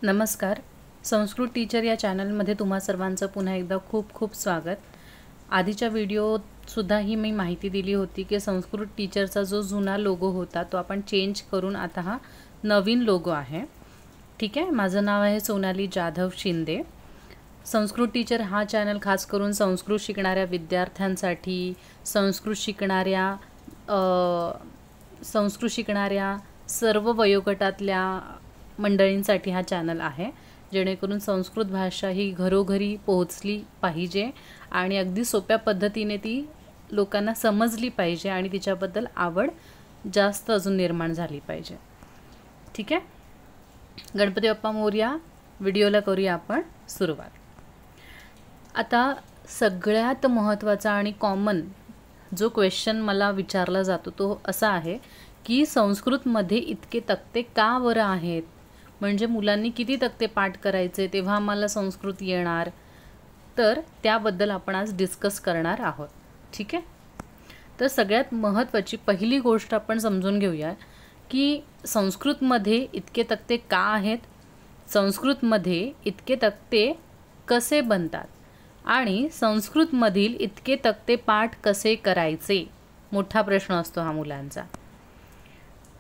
नमस्कार. संस्कृत टीचर या चॅनलमध्ये तुम्हा सर्वांचं पुन्हा एकदा खूप खूप स्वागत. आधीच्या व्हिडिओतसुद्धा ही मी माहिती दिली होती की संस्कृत टीचरचा जो जुना लोगो होता तो आपण चेंज करून आता हा नवीन लोगो आहे. ठीक आहे. माझं नाव आहे सोनाली जाधव शिंदे. संस्कृत टीचर हा चॅनल खास करून संस्कृत शिकणाऱ्या विद्यार्थ्यांसाठी, संस्कृत शिकणाऱ्या सर्व वयोगटातल्या मंडळींसाठी हा चॅनल आहे, जेणेकरून संस्कृत भाषा ही घरोघरी पोहोचली पाहिजे आणि अगदी सोप्या पद्धतीने ती लोकांना समजली पाहिजे आणि तिच्याबद्दल आवड जास्त अजून निर्माण झाली पाहिजे. ठीक आहे. गणपती बाप्पा मोरया. व्हिडिओला करूया आपण सुरुवात. आता सगळ्यात महत्त्वाचा आणि कॉमन जो क्वेश्चन मला विचारला जातो तो असा आहे की संस्कृतमध्ये इतके तक्ते का बरं आहेत, म्हणजे मुलांनी किती तक्ते पाठ करायचे तेव्हा आम्हाला संस्कृत येणार. तर त्याबद्दल आपण आज डिस्कस करणार आहोत. ठीक आहे. तर सगळ्यात महत्त्वाची पहिली गोष्ट आपण समजून घेऊया की संस्कृतमध्ये इतके तक्ते का आहेत, संस्कृतमध्ये इतके तक्ते कसे बनतात आणि संस्कृतमधील इतके तक्ते पाठ कसे करायचे, मोठा प्रश्न असतो हा मुलांचा.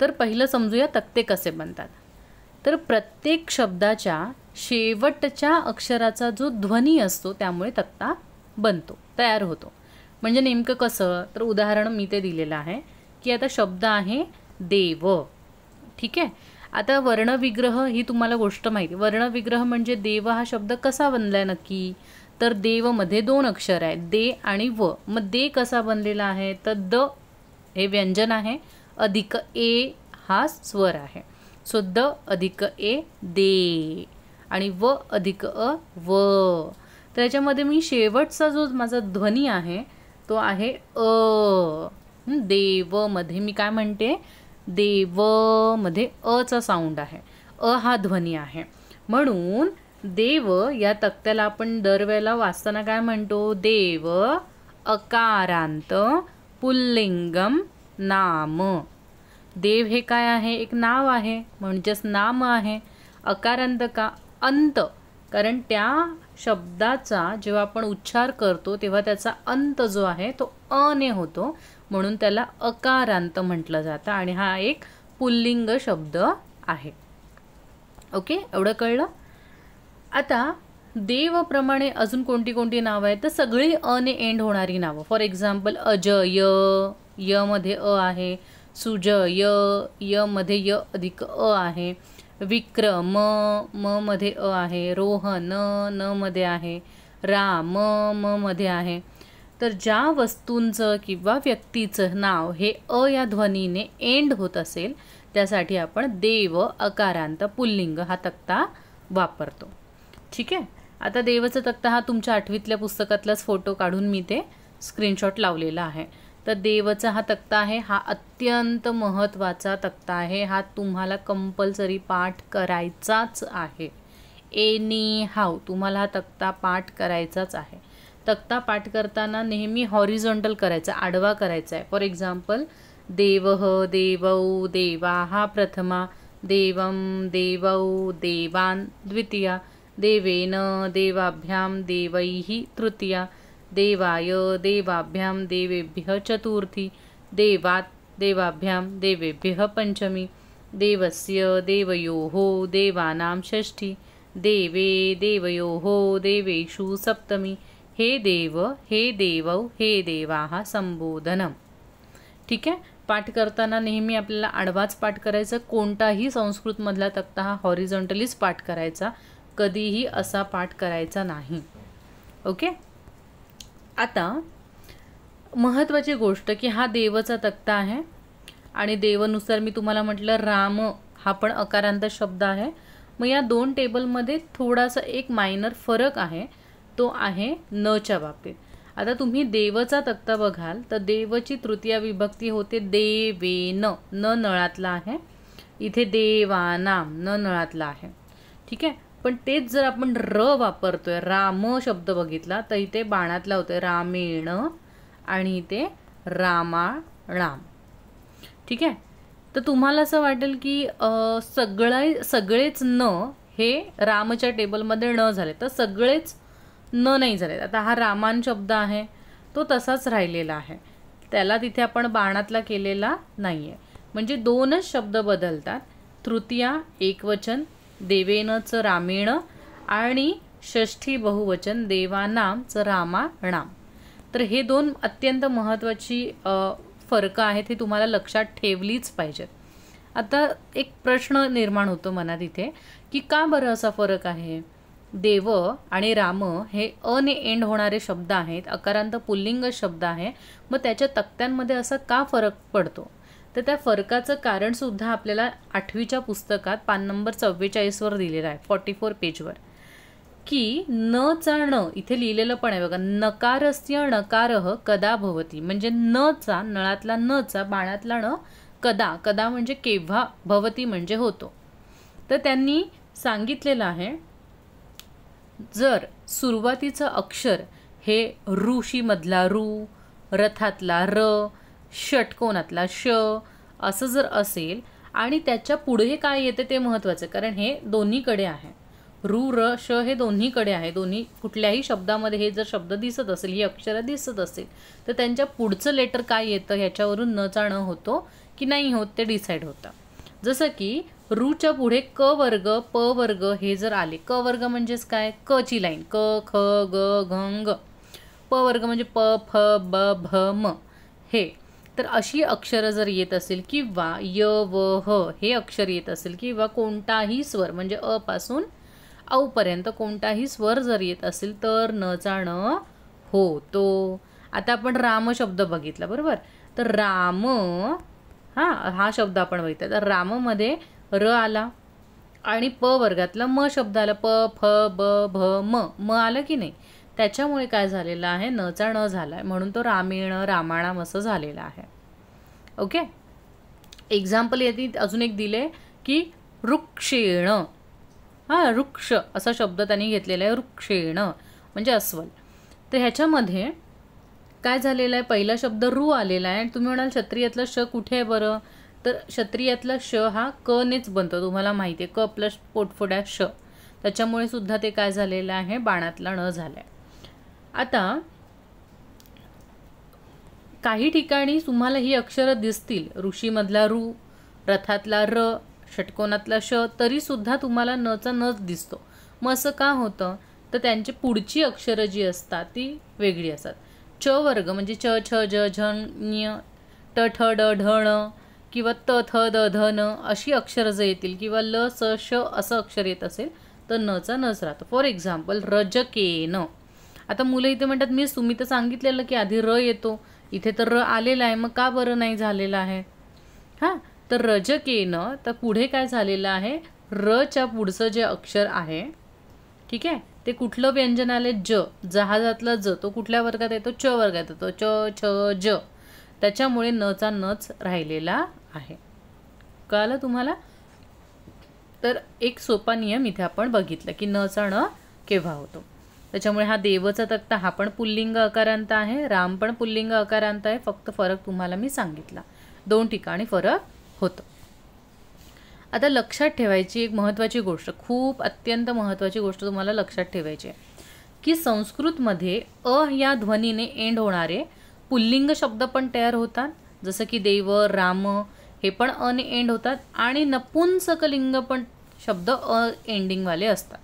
तर पहिलं समजूया तक्ते कसे बनतात. तर प्रत्येक शब्दाच्या शेवटच्या अक्षराचा जो ध्वनी असतो त्यामुळे तक्ता बनतो, तयार होतो. म्हणजे नेमकं कसं, तर उदाहरण मी ते दिलेलं आहे की आता शब्द आहे देव. ठीक आहे. आता वर्णविग्रह ही तुम्हाला गोष्ट माहिती. वर्णविग्रह म्हणजे देव हा शब्द कसा बनला आहे नक्की, तर देवमध्ये 2 अक्षर आहेत, दे आणि व. मग दे कसा बनलेला आहे, तर द हे व्यंजन आहे अधिक ए हा स्वर आहे. सो द अधिक ए दे आणि व अधिक अ व. तर याच्यामध्ये मी शेवटचा जो माझा ध्वनी आहे तो आहे अ. देवमध्ये मी काय म्हणते, देवमध्ये अचा साऊंड आहे, अ हा ध्वनी आहे. म्हणून देव या तक्त्याला आपण दरवेळेला वाचताना काय म्हणतो, देव अकारांत पुल्लिंगम नाम. देव हे काय आहे, एक नाव आहे, म्हणजेच नाम आहे. अकारांत का, अंत, कारण त्या शब्दाचा जेव्हा आपण उच्चार करतो तेव्हा त्याचा अंत जो आहे तो अने होतो, म्हणून त्याला अकारांत म्हटलं जातं आणि हा एक पुल्लिंग शब्द आहे. ओके, एवढं कळलं. आता देवप्रमाणे अजून कोणती कोणती नावं आहेत, तर सगळी अने एंड होणारी नावं. फॉर एक्झाम्पल अजय, य मध्ये अ आहे. सुजय, य मध्ये य अधिक अ आहे. विक्रम, म मध्ये अ आहे. रोहन, न मध्ये आहे. राम, म मध्ये आहे. तर ज्या वस्तूंचं किंवा व्यक्तीचं नाव हे अ या ध्वनीने एंड होत असेल त्यासाठी आपण देव अकारांत पुल्लिंग हा तक्ता वापरतो. ठीक आहे. आता देवाचा तक्ता हा तुमच्या 8वीतल्या पुस्तकातलाच फोटो काढून मी ते स्क्रीनशॉट लावलेला आहे. तर देवाचा हा तक्ता आहे, हा अत्यंत महत्त्वाचा तक्ता आहे. हा तुम्हाला कंपल्सरी पाठ करायचाच आहे. एनी हाऊ तुम्हाला हा तक्ता पाठ करायचाच आहे. तक्ता पाठ करताना नेहमी हॉरिझॉन्टल करायचा, आडवा करायचा आहे. फॉर एक्झाम्पल देवः, देवौ, देवाः प्रथमा, देवं, देवौ, देवान् द्वितीया, देवेन, देवाभ्यां, देवैः तृतीया, देवाय, देवाभ्यां, देवेभ्यः चतुर्थी, देवात्, देवाभ्यां, देवेभ्यः पंचमी, देवस्य, देवयोः, देवानां षष्ठी, देवे, देवयोः, देवेषु सप्तमी, हे देव, हे देवौ, हे देवाः संबोधनम. ठीक आहे. पाठ करताना नेहमी आपल्याला आडवाच पाठ करायचं. कोणताही संस्कृतमधला तक्ता हा हॉरिझॉन्टलीच पाठ करायचा, कधीही असा पाठ करायचा नाही. ओके. आता महत्त्वाची गोष्ट की हा देवाचा तक्ता आहे आणि देवानुसार मी तुम्हाला म्हटलं राम हा पण अकारांत शब्द आहे. मग या 2 टेबलमध्ये थोडासा एक मायनर फरक आहे, तो आहे नच्या बाबतीत. आता तुम्ही देवचा तक्ता बघाल तर देवची तृतीया विभक्ती होते देवेन, न नळातला आहे. इथे देवानाम न नळातला आहे. ठीक आहे. पण तेच जर आपण र वापरतोय, राम शब्द बघितला तर इथे बाणातला होतोय रामेण आणि इथे रामाणाम. ठीक आहे. तर तुम्हाला असं वाटेल की सगळेच न हे रामच्या टेबलमध्ये ण झाले, तर सगळेच न नाही झाले. आता हा रामान शब्द आहे तो तसाच राहिलेला आहे, त्याला तिथे आपण बाणातला केलेला नाही आहे. म्हणजे 2च शब्द बदलतात. तृतीया एकवचन देवेनचं रामेण आणि षष्ठी बहुवचन देवानामचं रामाणाम. तर हे 2 अत्यंत महत्त्वाची फरक आहेत, हे तुम्हाला लक्षात ठेवलीच पाहिजेत. आता एक प्रश्न निर्माण होतो मनात इथे की का बरं असा फरक आहे. देव आणि राम हे अने एंड होणारे शब्द आहेत, अकारांत पुल्लिंग शब्द आहे, मग त्याच्या तक्त्यांमध्ये असा का फरक पडतो. तर त्या फरकाचं कारणसुद्धा आपल्याला 8वीच्या पुस्तकात पान नंबर 44वर दिलेलं आहे, 44 पेजवर, की न चा न इथे लिहिलेलं पण आहे बघा. नकारस्य नकारः कदा भवती, म्हणजे न चा, नळातला न चा, बाणातला न, कदा, कदा म्हणजे केव्हा, भवती म्हणजे होतो. तर त्यांनी सांगितलेलं आहे जर सुरुवातीचं अक्षर हे ऋषी मधला रू, रथातला र, षटकोनातला श असं जर असेल आणि त्याच्या पुढे काय येते ते महत्त्वाचं, कारण हे दोन्हीकडे आहे. रू र श हे दोन्हीकडे आहे. दोन्ही कुठल्याही शब्दामध्ये हे जर शब्द दिसत असेल, ही अक्षरं दिसत असेल, तर त्यांच्या पुढचं लेटर काय येतं ह्याच्यावरून न चा न होतो की नाही होत ते डिसाईड होतं. जसं की रूच्या पुढे क वर्ग प वर्ग हे जर आले, क वर्ग म्हणजेच काय, क ची लाईन, क ख ग घ ङ. प वर्ग म्हणजे प फ ब भ म हे. तर अशी अक्षरं जर येत असेल किंवा य व ह हे अक्षर येत असेल किंवा कोणताही स्वर म्हणजे अ पासून औ पर्यंत कोणताही स्वर जर येत असेल तर न चा न होतो. आता आपण राम शब्द बघितला बरोबर. तर राम हा शब्द आपण बघितला, तर राममध्ये र आला आणि प वर्गातला म शब्द आला, प फ ब भ म, म आलं की नाही. त्याच्यामुळे काय झालेलं आहे, न चा न झाला आहे, म्हणून तो रामेण रामाणाम असं झालेलं आहे. ओके. एक्झाम्पल येते अजून एक दिले की वृक्षेण, वृक्ष असा शब्द त्यांनी घेतलेला आहे, वृक्षेण म्हणजे अस्वल. तर ह्याच्यामध्ये काय झालेलं आहे, पहिला शब्द रू आलेला आहे आणि तुम्ही म्हणाल क्षत्रियातला श कुठे आहे बरं. तर क्षत्रियातला श हा क नेच बनतो, तुम्हाला माहिती आहे, क प्लस पोटफोड्या श, त्याच्यामुळे सुद्धा ते काय झालेलं आहे, बाणातला न झालं आहे. आता काही ठिकाणी तुम्हाला ही अक्षरं दिसतील, ऋषीमधला रू, रथातला र, षटकोनातला श, तरीसुद्धा तुम्हाला न चा नच दिसतो. मग असं का होतं, तर त्यांची पुढची अक्षरं जी असतात ती वेगळी असतात. च वर्ग म्हणजे च छ ज झ ञ, ट ठ ड ढ ण किंवा त थ द ध न अशी अक्षरं जर येतील किंवा ल स श असं अक्षर येत असेल तर न चा नच राहतो. फॉर एक्झाम्पल रजकेन. आता मुलं इथे म्हणतात मी तुम्ही तर सांगितलेलं की आधी र येतो, इथे तर र आलेला आहे, मग का बरं नाही झालेलं आहे. तर रजकेन, तर पुढे काय झालेलं आहे, रच्या पुढचं जे अक्षर आहे, ठीक आहे, ते कुठलं व्यंजन आले, ज, जहाजातला ज, तो कुठल्या वर्गात येतो, च वर्गात येतो, च छ ज, त्याच्यामुळे न चा नच राहिलेला आहे. कळलं तुम्हाला. तर एक सोपा नियम इथे आपण बघितला की न चा न केव्हा होतो. त्याच्यामुळे हा देवचा तक्ता हा पण पुल्लिंग अकारांत आहे, राम पण पुल्लिंग अकारांत आहे, फक्त फरक तुम्हाला मी सांगितला, 2 ठिकाणी फरक होतो. आता लक्षात ठेवायची एक महत्त्वाची गोष्ट, खूप अत्यंत महत्त्वाची गोष्ट तुम्हाला लक्षात ठेवायची आहे की संस्कृतमध्ये अ या ध्वनीने एंड होणारे पुल्लिंग शब्द पण तयार होतात, जसं की देव, राम हे पण अ ने एंड होतात आणि नपुंसकलिंग पण शब्द अ एंडिंगवाले असतात.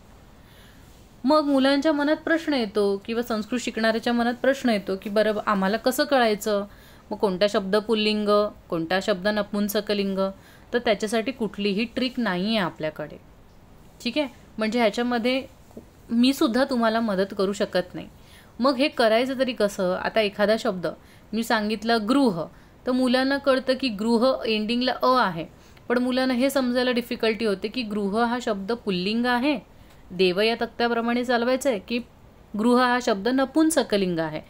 मग मुलांच्या मनात प्रश्न येतो किंवा संस्कृत शिकणाऱ्याच्या मनात प्रश्न येतो की बरं आम्हाला कसं कळायचं, मग कोणता शब्द पुल्लिंग कोणता शब्द नपुंसकलिंग. तर त्याच्यासाठी कुठलीही ट्रिक नाही आहे आपल्याकडे, ठीक आहे. म्हणजे ह्याच्यामध्ये मी सुद्धा तुम्हाला मदत करू शकत नाही. मग हे करायचं तरी कसं. आता एखादा शब्द मी सांगितलं गृह, तर मुलांना कळतं की गृह एंडिंगला अ आहे, पण मुलांना हे समजायला डिफिकल्टी होते की गृह हा शब्द पुल्लिंग आहे, देव या तक्त्याप्रमाणे चालवायचं आहे, की गृह हा शब्द नपुंसकलिंग आहे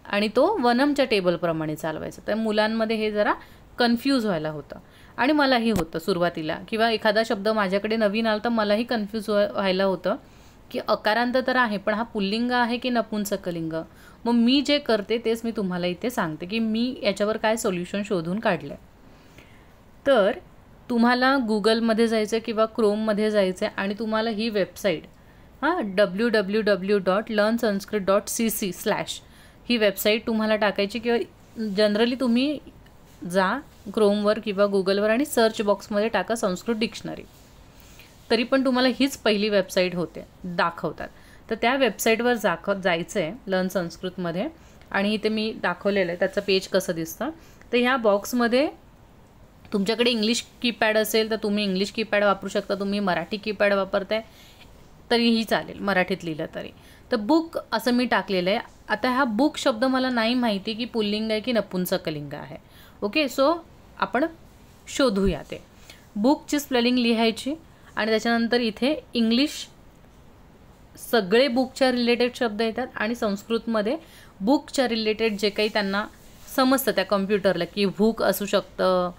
आणि तो वनमच्या टेबलप्रमाणे चालवायचा. तर मुलांमध्ये हे जरा कन्फ्यूज व्हायला होतं आणि मलाही होतं सुरुवातीला, किंवा एखादा शब्द माझ्याकडे नवीन आला तर मलाही कन्फ्यूज व्हायला होतं की अकारांत तर आहे पण हा पुल्लिंग आहे की नपुंसकलिंग. मग मी जे करते तेच मी तुम्हाला इथे सांगते की मी याच्यावर काय सोल्युशन शोधून काढलं. तर तुम्हाला गुगलमध्ये जायचं किंवा क्रोममध्ये जायचं आणि तुम्हाला ही वेबसाईट www.learnsanskrit.cc/ ही वेबसाईट तुम्हाला टाकायची किंवा जनरली तुम्ही जा क्रोमवर किंवा गुगलवर आणि सर्च बॉक्समध्ये टाका संस्कृत डिक्शनरी, तरी पण तुम्हाला हीच पहिली वेबसाईट दाखवतात. तर त्या वेबसाईटवर जायचं आहे लर्न संस्कृतमध्ये आणि इथे मी दाखवलेलं आहे त्याचं पेज कसं दिसतं. तर ह्या बॉक्समध्ये तुमच्याकडे इंग्लिश कीपॅड असेल तर तुम्ही इंग्लिश कीपॅड वापरू शकता, तुम्ही मराठी कीपॅड वापरताय तरीही चालेल, मराठीत लिहिलं तरी. तर बुक असं मी टाकलेलं आहे. आता हा बुक शब्द मला नाही माहिती की पुल्लिंग आहे की नपुंसकलिंग आहे. ओके, सो आपण शोधूया ते. बुकची स्पेलिंग लिहायची आणि त्याच्यानंतर इथे इंग्लिश सगळे बुकच्या रिलेटेड शब्द येतात आणि संस्कृतमध्ये बुकच्या रिलेटेड जे काही त्यांना समजतं त्या कम्प्युटरला की भूक असू शकतं,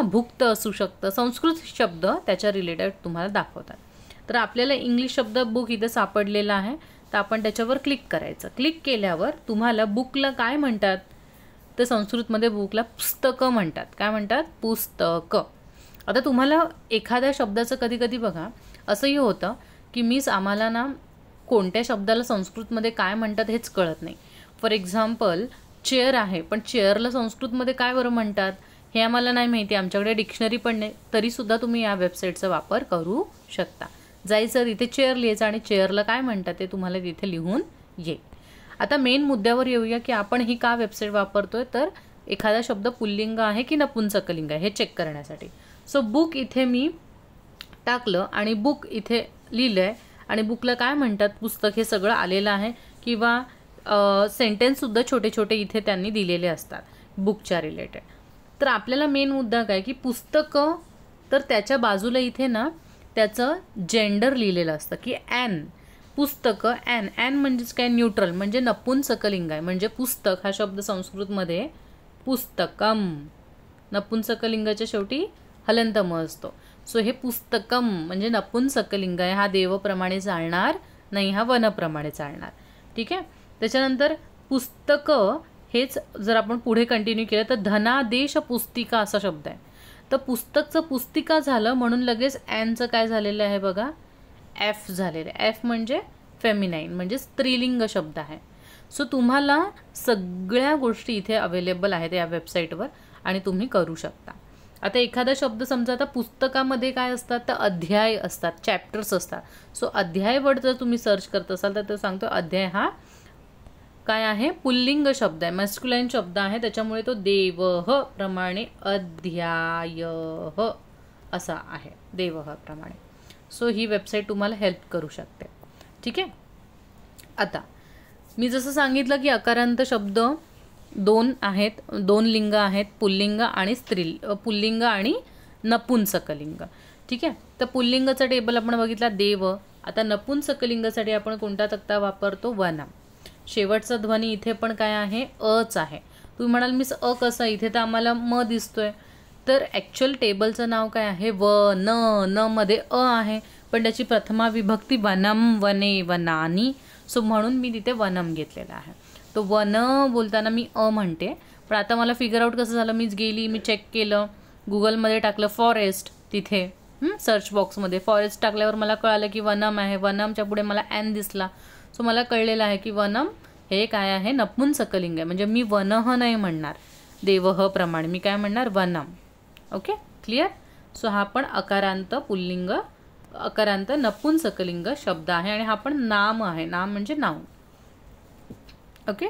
भुक्त असू शकतं, संस्कृत शब्द त्याच्या रिलेटेड तुम्हाला दाखवतात. तर आपल्याला इंग्लिश शब्द बुक इथे सापडलेला आहे, तर आपण त्याच्यावर क्लिक करायचं. क्लिक केल्यावर तुम्हाला बुकला काय म्हणतात, तर संस्कृतमध्ये बुकला पुस्तकं म्हणतात. काय म्हणतात? पुस्तकं. आता तुम्हाला एखाद्या शब्दाचं कधी कधी बघा असंही होतं की आम्हाला ना कोणत्या शब्दाला संस्कृतमध्ये काय म्हणतात हेच कळत नाही. फॉर एक्झाम्पल चेअर आहे, पण चेअरला संस्कृतमध्ये काय बरं म्हणतात हे आम्हाला नाही माहिती, आमच्याकडे डिक्शनरी पण नाही, तरीसुद्धा तुम्ही या वेबसाईटचा वापर करू शकता. जायचं तिथे चेअर लिहायचं आणि चेअरला काय म्हणतात ते तुम्हाला तिथे लिहून येईल. आता मेन मुद्द्यावर येऊया की आपण ही का वेबसाईट वापरतोय, तर एखादा शब्द पुल्लिंग आहे की नपुंसकलिंग आहे हे चेक करण्यासाठी. सो बुक इथे मी टाकलं आणि बुक इथे लिहिलं आहे आणि बुकला काय म्हणतात पुस्तक हे सगळं आलेलं आहे, किंवा सेंटेन्ससुद्धा छोटे छोटे इथे त्यांनी दिलेले असतात बुकच्या रिलेटेड. तर आपल्याला मेन मुद्दा काय की पुस्तकं, तर त्याच्या बाजूला इथे ना त्याचं जेंडर लिहिलेलं असतं की ॲन, पुस्तकं ॲन. ॲन म्हणजेच काय? न्यूट्रल, म्हणजे नपुंसकलिंग आहे. म्हणजे पुस्तक हा शब्द संस्कृतमध्ये पुस्तकम, नपुंसकलिंगाच्या शेवटी हलंत म असतो. सो हे पुस्तकम म्हणजे नपुंसकलिंग आहे, हा देवप्रमाणे चालणार नाही, हा वनप्रमाणे चालणार. ठीक आहे. त्याच्यानंतर पुस्तकं हेच जर आपण पुढे कंटिन्यू केलं तर धनादेश पुस्तिका असा शब्द आहे. तर पुस्तकचं पुस्तिका झालं म्हणून लगेच ॲनचं काय झालेलं आहे बघा, एफ झालेलं आहे. एफ म्हणजे फेमिनाईन, म्हणजे स्त्रीलिंग शब्द आहे. सो तुम्हाला सगळ्या गोष्टी इथे अवेलेबल आहेत या वेबसाईटवर आणि तुम्ही करू शकता. आता एखादा शब्द समजा, आता पुस्तकामध्ये काय असतात तर अध्याय असतात, चॅप्टर्स असतात. सो अध्याय वर्ड जर तुम्ही सर्च करत असाल तर तो सांगतो अध्याय हा काय आहे, पुल्लिंग शब्द आहे, मॅस्क्युलाइन शब्द आहे, त्याच्यामुळे तो देवह प्रमाणे अध्यायः असा आहे, देवह प्रमाणे. सो ही वेबसाईट तुम्हाला हेल्प करू शकते. ठीक आहे. आता मी जसं सांगितलं की अकारांत शब्द दोन आहेत, दोन लिंग आहेत, पुल्लिंग आणि पुल्लिंग आणि नपुंसकलिंग. ठीक आहे. तर पुल्लिंगाचा टेबल आपण बघितला देव. आता नपुंसकलिंगासाठी आपण कोणता तक्ता वापरतो? वनम. शेवटचा ध्वनी इथे पण काय आहे? अच आहे. तुम्ही म्हणाल मिस अ कसा, इथे तर आम्हाला म दिसतोय. तर ॲक्च्युअल टेबलचं नाव काय आहे? व न मध्ये अ आहे, पण त्याची प्रथमा विभक्ती वनम, वने, वनानी. सो म्हणून मी तिथे वनम घेतलेला आहे. तो वन बोलताना मी अ म्हणते, पण आता मला फिगर आउट कसं झालं, मीच गेली, मी चेक केलं, गुगलमध्ये टाकलं फॉरेस्ट, तिथे सर्च बॉक्समध्ये फॉरेस्ट टाकल्यावर मला कळालं की वनम आहे. वनमच्या पुढे मला ॲन दिसला. सो मला कळलेलं आहे की वनम हे काय आहे? नपुंसकलिंग आहे. म्हणजे मी वनह नाही म्हणणार देवह प्रमाणे, मी काय म्हणणार? वनम. Okay, clear. सो हा पण अकारांत पुल्लिंग, अकारांत नपुंसकलिंग शब्द आहे आणि हा पण नाम आहे. नाम म्हणजे नाव. ओके.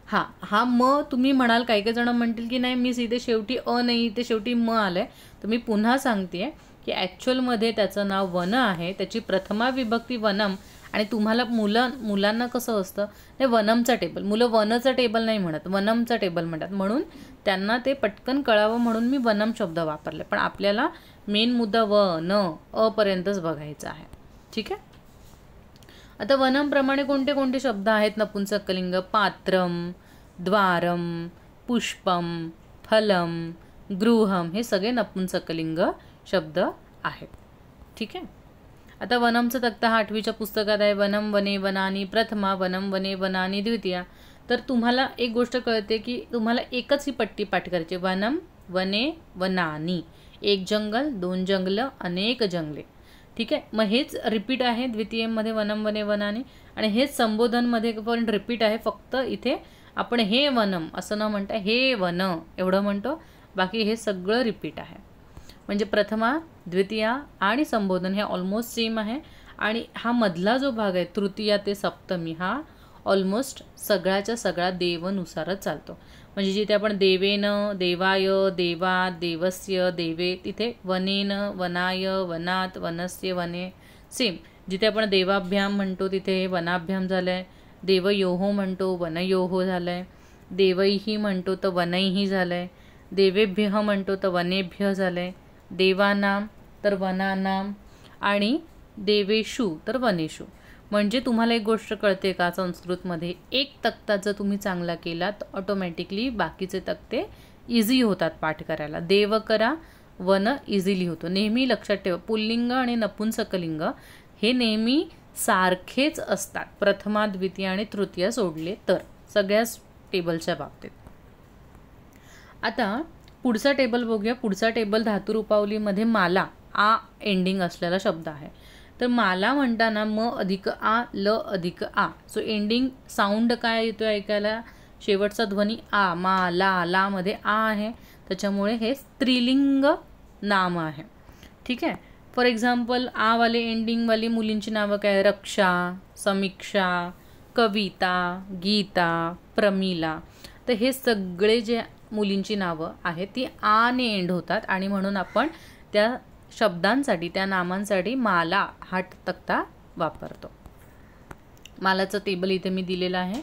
हा म तुम्ही म्हणाल, काही काही जण म्हणतील की नाही मिस इथे शेवटी अ नाही, इथे शेवटी म आलं आहे. तर मी पुन्हा सांगते की ॲक्च्युअलमध्ये त्याचं नाव वन आहे, त्याची प्रथमा विभक्ती वनम. आणि तुम्हाला मुलांना कसं असतं ते वनमचा टेबल, मुलं वनचा टेबल नाही म्हणत, वनमचा टेबल म्हणतात, म्हणून त्यांना ते पटकन कळावं म्हणून मी वनम शब्द वापरले. पण आपल्याला मेन मुद्दा व न अपर्यंतच बघायचा आहे. ठीक आहे. आता वनमप्रमाणे कोणते कोणते शब्द आहेत नपुंसकलिंग? पात्रम, द्वारम, पुष्पम, फलम, गृहम, हे सगळे नपुंसकलिंग शब्द आहेत. ठीक आहे. आता वनमचा तक्ता हा 8वीच्या पुस्तकात आहे. वनम, वने, वनानी प्रथमा, वनम, वने, वनानी द्वितीया. तर तुम्हाला एक गोष्ट कळते की तुम्हाला एकच ही पट्टी पाठ करायची, वनम, वने, वनानी. एक जंगल, दोन जंगलं, अनेक जंगले. ठीक आहे. मग हेच रिपीट आहे द्वितीयमध्ये वनम वने वनाने, आणि हेच संबोधनमध्ये पण रिपीट आहे. फक्त इथे आपण हे वनम असं न म्हणता हे वन एवढं म्हणतो. बाकी हे सगळं रिपीट आहे. म्हणजे प्रथमा, द्वितीया आणि संबोधन हे ऑलमोस्ट सेम आहे. आणि हा मधला जो भाग आहे तृतीया ते सप्तमी हा ऑलमोस्ट सगळ्याच्या सगळा देवनुसारच चालतो. म्हणजे जिथे आपण देवेन, देवाय, देवात, देवस्य, देवे, तिथे वनेन, वनाय, वनात, वनस्य, वने सेम. जिथे आपण देवाभ्याम म्हणतो तिथे वनाभ्याम झालं आहे. देवयोहो म्हणतो वनयोहो झालं आहे. देवैही म्हणतो तर वनैही झालं आहे. देवेभ्यः म्हणतो तर वनेभ्य झालं आहे. देवानाम तर वनानाम, आणि देवेषु तर वनेषु. म्हणजे तुम्हाला एक गोष्ट कळते का, संस्कृतमध्ये एक तक्ता जर तुम्ही चांगला केला तर ऑटोमॅटिकली बाकीचे तक्ते इझी होतात पाठ करायला. देव करा, वन इझिली होतो. नेहमी लक्षात ठेवा, पुल्लिंग आणि नपुंसकलिंग हे नेहमी सारखेच असतात, प्रथमा, द्वितीय आणि तृतीय सोडले तर, सगळ्याच टेबलच्या बाबतीत. आता पुढचा टेबल बघूया. पुढचा टेबल धातुरूपावलीमध्ये माला आ एंडिंग असलेला शब्द आहे. तर माला म्हणताना म अधिक आ, ल अधिक आ. सो एंडिंग साऊंड काय येतो ऐकायला, शेवटचा ध्वनी आ, मा, ला, ला मध्ये आ आहे. त्याच्यामुळे हे स्त्रीलिंग नाम आहे. ठीक आहे. फॉर एक्झाम्पल आवाले एंडिंगवाली मुलींची नावं काय, रक्षा, समीक्षा, कविता, गीता, प्रमिला. तर हे सगळे जे मुलींची नावं आहेत ती आने एंड होतात, आणि म्हणून आपण त्या शब्दांसाठी, त्या नामांसाठी माला हा तक्ता वापरतो. मालाचं टेबल इथे मी दिलेलं आहे.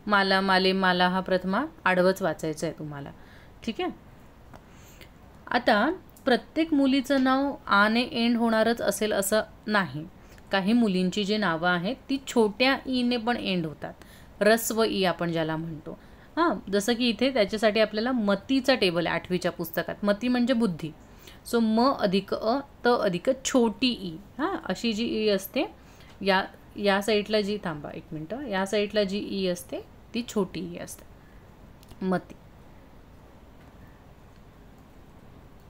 माला, माले, माला हा प्रथमा आडवंच वाचायचं आहे तुम्हाला. ठीक आहे. आता प्रत्येक मुलीचं नाव आने एंड होणारच असेल असं नाही. काही मुलींची जी नावं आहेत ती छोट्या ईने पण एंड होतात. रस्व ई आपण ज्याला म्हणतो. हां, जसं की इथे त्याच्यासाठी आपल्याला मतीचा टेबल आहे 8वीच्या पुस्तकात. मती म्हणजे बुद्धी. सो म अधिक अ, त अधिक छोटी ई. हां, अशी जी ई असते या साईडला जी, थांबा एक मिनटं, या साईडला जी ई असते ती छोटी ई असते, मती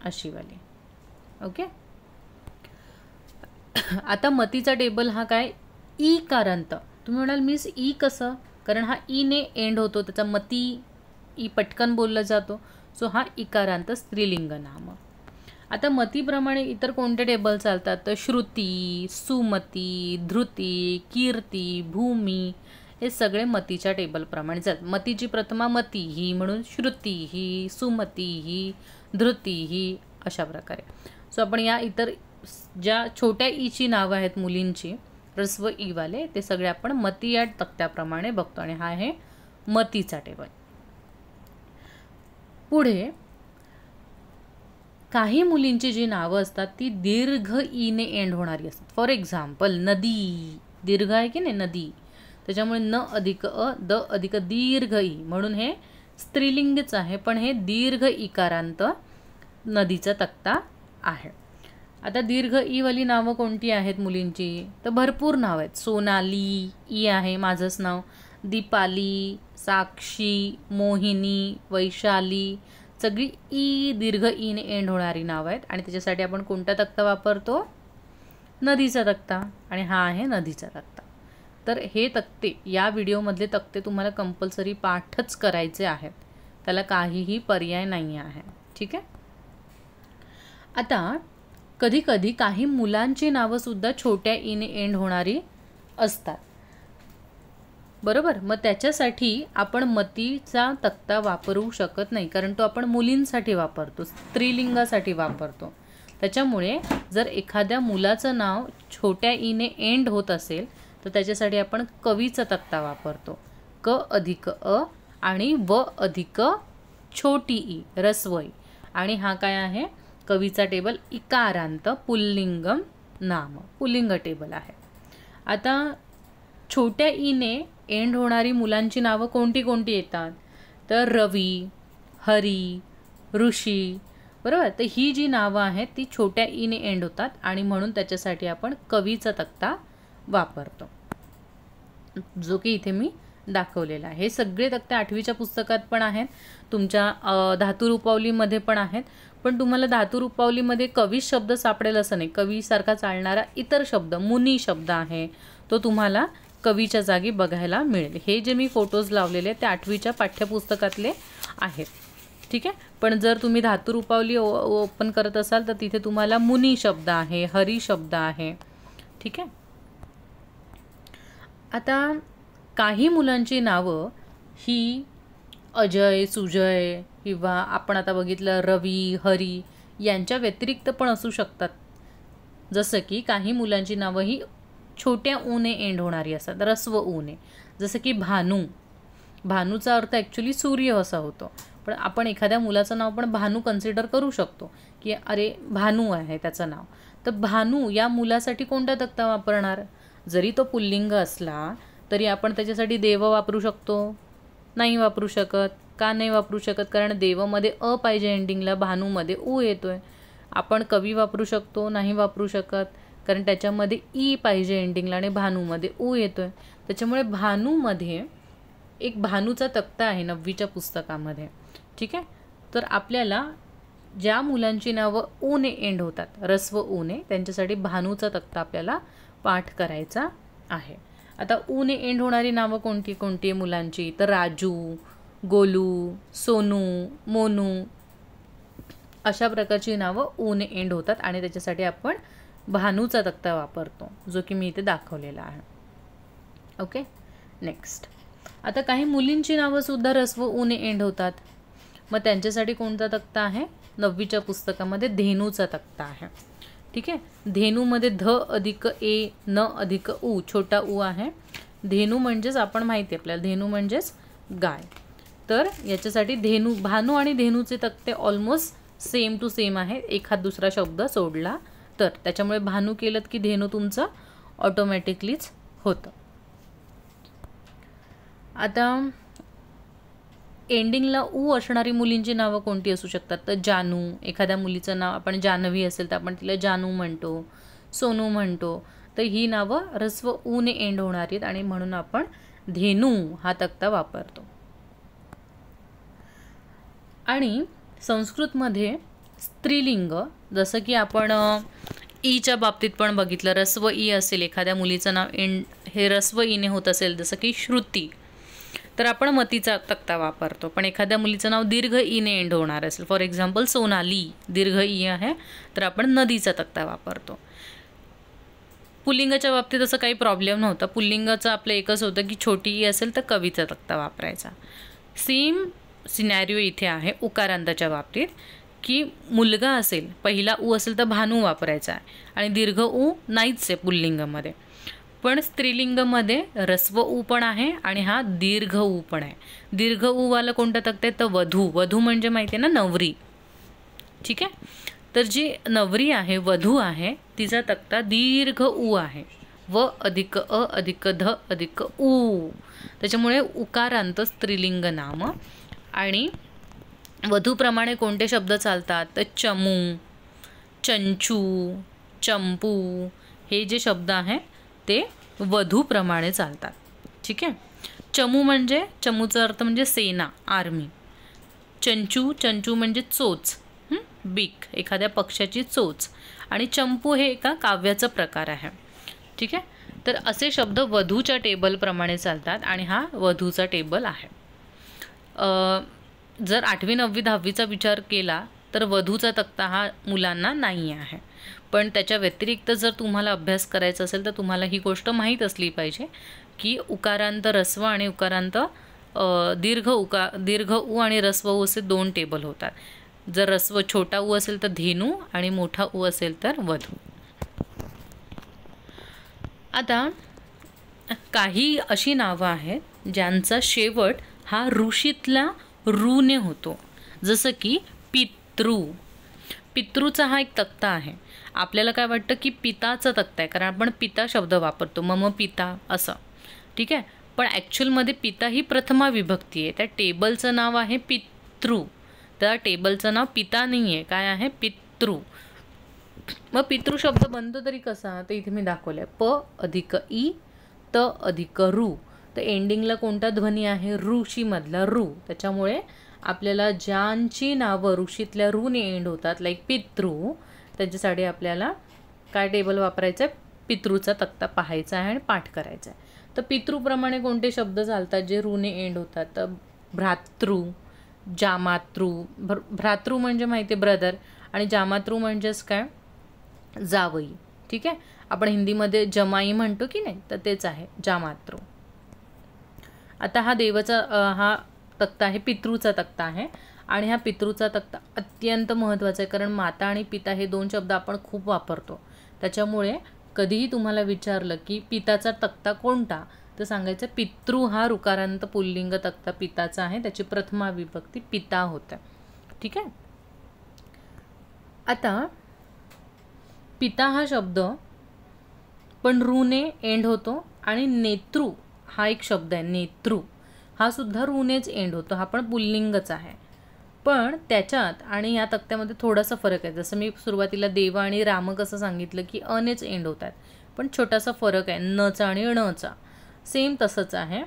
अशीवाली. ओके. आता मतीचा टेबल हा काय, ई कारांत. तुम्ही म्हणाल मीस ई कसं, कारण हा ईने एंड होतो, त्याचा मती ई पटकन बोलला जातो. सो हा इकारांत स्त्रीलिंग नाम. आता मतीप्रमाणे इतर कोणते टेबल चालतात तर श्रुती, सुमती, धृती, कीर्ती, भूमी हे सगळे मतीच्या टेबलप्रमाणे चालतात. मतीची प्रथमा मती ही म्हणून श्रुती ही, सुमती ही, धृती ही, अशा प्रकारे. सो आपण या इतर ज्या छोट्या ईची नावं आहेत मुलींची, रस्व ईवाले, ते सगळे आपण मती या तक्त्याप्रमाणे बघतो, आणि हा आहे मतीचा टेबल. पुढे काही मुलींची जी नावं असतात ती दीर्घ ईने एंड होणारी असतात. फॉर एक्झाम्पल नदी, दीर्घ आहे की नाही नदी, त्याच्यामुळे न अधिक अ, द अधिक दीर्घ ई, म्हणून हे स्त्रीलिंगच आहे, पण हे दीर्घ इकारांत नदीचा तक्ता आहे. आता दीर्घ ईवाली नावं कोणती आहेत मुलींची तर भरपूर नाव आहेत. सोनाली ई आहे माझंच नाव, दीपाली, साक्षी, मोहिनी, वैशाली, सगळी ई दीर्घ ईने एंड होणारी नाव आहेत. आणि त्याच्यासाठी आपण कोणता तक्ता वापरतो, नदीचा तक्ता, आणि हा आहे नदीचा तक्ता. तर हे तक्ते, या व्हिडिओमधले तक्ते तुम्हाला कंपल्सरी पाठच करायचे आहेत, त्याला काहीही पर्याय नाही आहे. ठीक आहे. आता कधी कधी काही मुलांची नावंसुद्धा छोट्या ईने एंड होणारी असतात, बरोबर. मग त्याच्यासाठी आपण मतीचा तक्ता वापरू शकत नाही, कारण तो आपण मुलींसाठी वापरतो, स्त्रीलिंगासाठी वापरतो. त्याच्यामुळे जर एखाद्या मुलाचं नाव छोट्या ईने एंड होत असेल तर त्याच्यासाठी आपण कवीचा तक्ता वापरतो. क अधिक अ आणि व अधिक छोटी ई, रस्व ई. आणि हा काय आहे, कवीचा टेबल इकारांत पुल्लिंगम नाम, पुल्लिंग टेबल आहे. आता छोट्या ईने एंड होणारी मुलांची नावं कोणती कोणती येतात तर रवी, हरी, ऋषी, बरोबर. तर ही जी नावं आहेत ती छोट्या ईने एंड होतात, आणि म्हणून त्याच्यासाठी आपण कवीचा तक्ता वापरतो, जो की इथे मी दाखवलेला आहे. हे सगळे तक्ते 8वीच्या पुस्तकात पण आहेत, तुमच्या धातुरूपावलीमध्ये पण आहेत. पण तुम्हाला धातू रूपावलीमध्ये कवी शब्द सापडेल असं नाही. कवीसारखा चालणारा इतर शब्द, मुनी शब्द आहे, तो तुम्हाला कवीच्या जागी बघायला मिळेल. हे जे मी फोटोज लावलेले ते 8वीच्या पाठ्यपुस्तकातले आहेत. ठीक आहे. पण जर तुम्ही धातू रूपावली ओपन करत असाल तर तिथे तुम्हाला मुनी शब्द आहे, हरी शब्द आहे. ठीक आहे. आता काही मुलांची नावं ही अजय, सुजय किंवा आपण आता बघितलं रवी, हरी यांच्या व्यतिरिक्त पण असू शकतात. जसं की काही मुलांची नावं ही छोट्या ऊने एंड होणारी असतात, रस्व ऊने. जसं की भानू. भानूचा अर्थ ॲक्च्युली सूर्य असा होतो, पण आपण एखाद्या मुलाचं नाव पण भानू कन्सिडर करू शकतो की अरे भानू आहे त्याचं नाव. तर भानू या मुलासाठी कोणता तक्ता वापरणार? जरी तो पुल्लिंग असला तरी आपण त्याच्यासाठी देव वापरू शकतो? नाही वापरू शकत. का नाही वापरू शकत? कारण देवमध्ये अ पाहिजे एंडिंगला, भानूमध्ये ऊ येतोय. आपण कवी वापरू शकतो? नाही वापरू शकत, कारण त्याच्यामध्ये ई पाहिजे एंडिंगला आणि भानूमध्ये ऊ येतोय. त्याच्यामुळे भानूमध्ये एक भानूचा तक्ता आहे 9वीच्या पुस्तकामध्ये. ठीक आहे. तर आपल्याला ज्या मुलांची नावं ऊने एंड होतात, रस्व ऊने, त्यांच्यासाठी भानूचा तक्ता आपल्याला पाठ करायचा आहे. आता ऊने एंड होणारी नावं कोणती कोणती आहे मुलांची? तर राजू, गोलू, सोनू, मोनू अशा प्रकारची नावं ऊने एंड होतात आणि त्याच्यासाठी आपण भानूचा तक्ता वापरतो, जो की मी इथे दाखवलेला आहे. ओके. नेक्स्ट. आता काही मुलींची नावंसुद्धा रस्व ऊने एंड होतात. मग त्यांच्यासाठी कोणता तक्ता आहे? 9वीच्या पुस्तकामध्ये धेनूचा तक्ता आहे. ठीक आहे. धेनूमध्ये ध अधिक ए न अधिक ऊ, छोटा ऊ आहे. धेनू म्हणजेच आपण माहिती आहे आपल्याला, धेनू म्हणजेच गाय. तर याच्यासाठी धेनू, भानू आणि धेनूचे तक्ते ऑलमोस्ट सेम टू सेम आहे, एखाद दुसरा शब्द सोडला तर. त्याच्यामुळे भानू केलं की धेनू तुमचं ऑटोमॅटिकलीच होतं. आता एंडिंगला ऊ असणारी मुलींची नावं कोणती असू शकतात? तर जानू. एखाद्या मुलीचं नाव आपण जान्हवी असेल तर आपण तिला जानू म्हणतो, सोनू म्हणतो. तर ही नावं रस्व ऊने एंड होणारी आहेत आणि म्हणून आपण धेनू हा तक्ता वापरतो. आणि संस्कृतमध्ये स्त्रीलिंग, जसं की आपण ईच्या बाबतीत पण बघितलं, रस्व ई असेल, एखाद्या मुलीचं नाव एंड हे रस्व ईने होत असेल, जसं की श्रुती, तर आपण मतीचा तक्ता वापरतो. पण एखाद्या मुलीचं नाव दीर्घ ईने एंड होणार असेल, फॉर एक्झाम्पल सोनाली, दीर्घ ई आहे, तर आपण नदीचा तक्ता वापरतो. पुल्लिंगाच्या बाबतीत असं काही प्रॉब्लेम नव्हता. पुल्लिंगाचं आपलं एकच होतं की छोटी ई असेल तर कवीचा तक्ता वापरायचा. सेम सिनॅरिओ इथे आहे उकारांताच्या बाबतीत, की मुलगा असेल, पहिला ऊ असेल तर भानू वापरायचा आहे आणि दीर्घ ऊ नाहीच आहे पुल्लिंगामध्ये. पण स्त्रीलिंगमध्ये रस्व ऊ पण आहे आणि हा दीर्घ ऊ पण आहे. दीर्घ ऊवाला कोणता तक्ता आहे? तर वधू. वधू म्हणजे माहिती आहे ना, नवरी. ठीक आहे. तर जी नवरी आहे, वधू आहे, तिचा तक्ता दीर्घ ऊ आहे. व अधिक अ अधिक ध अधिक ऊ. त्याच्यामुळे उकारांत स्त्रीलिंग नाम. आणि वधूप्रमाणे कोणते शब्द चालतात? तर चमू, चंचू, चंपू हे जे शब्द आहे ते वधूप्रमाणे चालतात. ठीक आहे. चमू म्हणजे, चमूचा अर्थ म्हणजे सेना, आर्मी. चंचू, चंचू म्हणजे चोच, बीक, एखाद्या पक्षाची चोच. आणि चंपू हे एका काव्याचा प्रकार आहे. ठीक आहे. तर असे शब्द वधूच्या टेबलप्रमाणे चालतात आणि हा वधूचा टेबल आहे. जर 8वी 9वी 10वीचा विचार केला तर वधूचा तक्ता हा मुलांना नाही आहे. पण त्याच्या व्यतिरिक्त जर तुम्हाला अभ्यास करायचा असेल तर तुम्हाला ही गोष्ट माहीत असली पाहिजे की उकारांत रस्व आणि उकारांत दीर्घ ऊ आणि रस्व ऊ असे 2 टेबल होतात. जर रस्व छोटा ऊ असेल तर धेनू आणि मोठा ऊ असेल तर वधू. आता काही अशी नावं आहेत ज्यांचा शेवट हा ऋषीतला रूने होतो. जसं की पितृ. पितृचा हा एक तक्ता आहे. आपल्याला काय वाटतं की पिताचा तक्ता आहे, कारण आपण पिता शब्द वापरतो, मम पिता असं. ठीक आहे. पण ॲक्च्युअलमध्ये पिता ही प्रथमा विभक्ती आहे. त्या टेबलचं नाव आहे पितृ. त्या टेबलचं नाव पिता नाही आहे. काय आहे? पितृ. मग पितृ शब्द बनतो तरी कसा? तर इथे मी दाखवलं आहे. प अधिक ई त अधिक रू. तर एंडिंगला कोणता ध्वनी आहे? ऋषीमधला रू. त्याच्यामुळे आपल्याला ज्यांची नावं ऋषीतल्या रूने एंड होतात, लाईक पितृ, त्यांच्यासाठी आपल्याला काय टेबल वापरायचं आहे, पितृचा तक्ता पाहायचा आहे आणि पाठ करायचा आहे. तर पितृप्रमाणे कोणते शब्द चालतात जे रूने एंड होतात, तर भ्रातृ, जामातृ. भ्रातृ म्हणजे माहिती आहे ब्रदर, आणि जामातृ म्हणजेच काय, जावई. ठीक आहे, आपण हिंदीमध्ये जमाई म्हणतो की नाही, तर तेच आहे जामातृ. आता हा देवाचा हा तक्ता आहे, पितृचा तक्ता आहे. आणि हा पितृचा तक्ता अत्यंत महत्त्वाचा आहे, कारण माता आणि पिता हे दोन शब्द आपण खूप वापरतो. त्याच्यामुळे कधीही तुम्हाला विचारलं की पिताचा तक्ता कोणता, तर सांगायचं पितृ हा ऋकारांत पुल्लिंग तक्ता पिताचा आहे, त्याची प्रथमा विभक्ती पिता होते. ठीक आहे. आता पिता हा शब्द पण रूने एंड होतो, आणि नेतृ हा एक शब्द आहे, नेतृ हा सुद्धा रूनेच एंड होतो, हा पण पुल्लिंगच आहे. पण त्याच्यात आणि या तक्त्यामध्ये थोडासा फरक आहे. जसं मी सुरुवातीला देव आणि राम कसं सांगितलं की अनेच एंड होतात, पण छोटासा फरक आहे नचा आणि णचा. सेम तसंच आहे.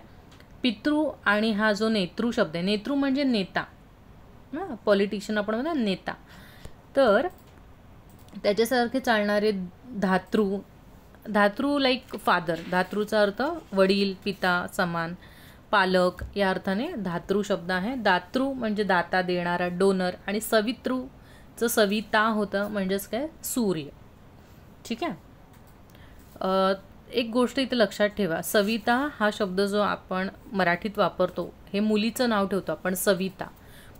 पितृ आणि हा जो नेतृ शब्द आहे, नेतृ म्हणजे नेता, पॉलिटिशियन आपण म्हणतो नेता, तर त्याच्यासारखे चालणारे धातृ, धातृ लाईक फादर, धातृचा अर्थ वडील, पिता, समान, पालक या अर्थाने धातृ शब्द आहे. दातृ म्हणजे दाता, देणारा, डोनर, आणि सवितृचं सविता होतं, म्हणजेच काय, सूर्य. ठीक आहे. एक गोष्ट इथे लक्षात ठेवा, सविता हा शब्द जो आपण मराठीत वापरतो, हे मुलीचं नाव ठेवतो आपण सविता,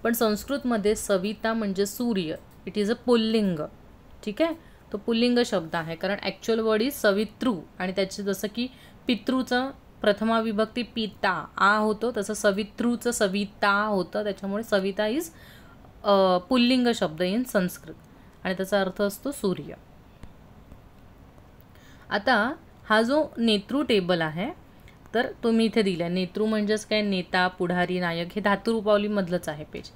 पण संस्कृतमध्ये सविता म्हणजे सूर्य, इट इज अ पुल्लिंग. ठीक आहे, तो पुल्लिंग शब्द आहे, कारण ॲक्च्युअल वर्ड इज सवितृ, आणि त्याचे जसं की पितृचं प्रथमा विभक्ती पिता आ होतो, तसं सवितृचं सविता होतं, त्याच्यामुळे सविता इज पुल्लिंग शब्द इन संस्कृत, आणि त्याचा अर्थ असतो सूर्य. आता हा जो नेतृ टेबल आहे, तर तुम्ही इथे दिला, नेतृ म्हणजेच काय, नेता, पुढारी, नायक, हे धातुरूपावलीमधलंच आहे पेज.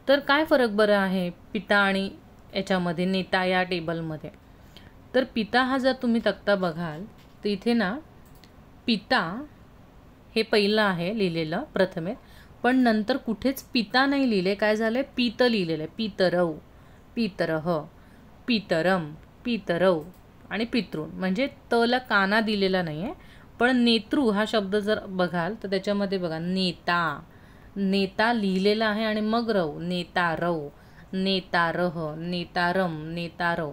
तर काय फरक बरं आहे पिता आणि याच्यामध्ये, नेता या टेबलमध्ये? तर पिता हा जर तुम्ही तक्ता बघाल तर इथे ना पिता हे पहिलं आहे लिहिलेलं प्रथमेत, पण नंतर कुठेच पिता नाही लिहिले, काय झालं, पित लिहिलेलं आहे. पितरव, पितरह, पितरम, पितरव आणि पितृ, म्हणजे तला काना दिलेला नाही आहे. पण नेतृ हा शब्द जर बघाल तर त्याच्यामध्ये बघा नेता, नेता लिहिलेला आहे, आणि मग रव, नेतारव, नेतारह, नेतारम, नेतारव.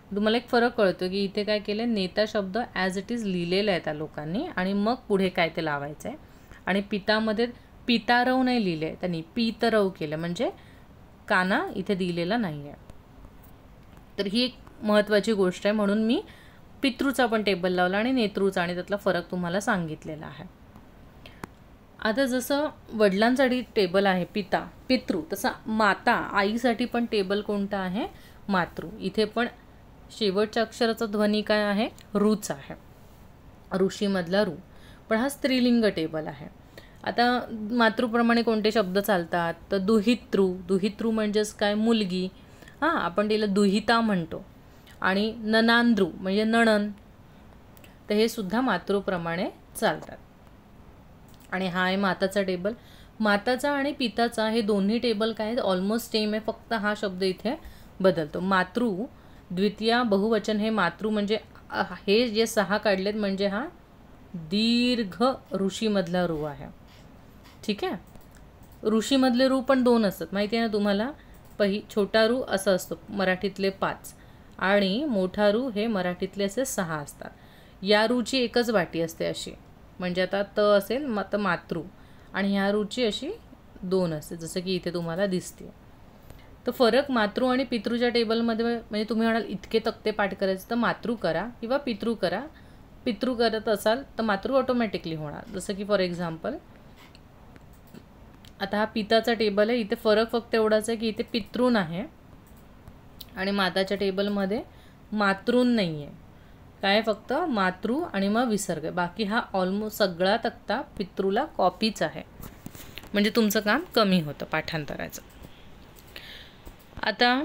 तुम्हाला एक फरक कळतो की इथे काय केलं, नेता शब्द ॲज इट इज लिहिलेला आहे त्या लोकांनी, आणि मग पुढे काय ते लावायचं आहे. आणि पितामध्ये पितारव नाही लिहिले, त्यांनी पितरव केलं, म्हणजे काना इथे दिलेला नाही आहे. तर ही एक महत्त्वाची गोष्ट आहे, म्हणून मी पितृचा पण टेबल लावला आणि नेतृचा, आणि त्यातला फरक तुम्हाला सांगितलेला आहे. आता जसं वडिलांसाठी टेबल आहे पिता, पितृ, तसा माता, आईसाठी पण टेबल कोणता आहे, मातृ. इथे पण शेवटच्या अक्षराचा ध्वनी काय आहे, रूच आहे, ऋषीमधला रू, पण हा स्त्रीलिंग टेबल आहे. आता मातृप्रमाणे कोणते शब्द चालतात, तर दुहितृ, दुहितृ म्हणजेच काय, मुलगी, हां, आपण तिला दुहिता म्हणतो. आणि ननांद्रू म्हणजे नणन, तर हे सुद्धा मातृप्रमाणे चालतात. आणि हा आहे माताचा टेबल. माताचा आणि पिताचा हे दोन्ही टेबल काय ऑलमोस्ट सेम आहे, फक्त हा शब्द इथे बदलतो. मातृ द्वितीया बहुवचन हे मातृ, म्हणजे हे जे 6 काढलेत म्हणजे हा दीर्घ ऋषीमधला रू आहे. ठीक आहे, ऋषीमधले रू पण 2 असतात, माहिती आहे ना तुम्हाला. छोटा रू असं असतो मराठीतले 5, आणि मोठा रू हे मराठीतले असे 6 असतात. या रूची एकच वाटी असते अशी, म्हणजे आता त असेल तर मातृ, आणि ह्या रूची अशी 2 असते, जसं की इथे तुम्हाला दिसते. तर फरक मातृ आणि पितृच्या टेबलमध्ये, म्हणजे तुम्ही म्हणाल इतके तक्ते पाठ करायचे तर मातृ करा किंवा पितृ करा. पितृ करत असाल तर मातृ ऑटोमॅटिकली होणार. जसं की फॉर एक्झाम्पल आता हा पिताचा टेबल आहे, इथे फरक फक्त एवढाच आहे की इथे पितृन आहे आणि माताच्या टेबलमध्ये मातृन नाही आहे. काय फक्त मातृ आणि मग विसर्ग, बाकी हा ऑलमोस्ट सगळा तक्ता पितृला कॉपीच आहे, म्हणजे तुमचं काम कमी होतं पाठांतराचं. आता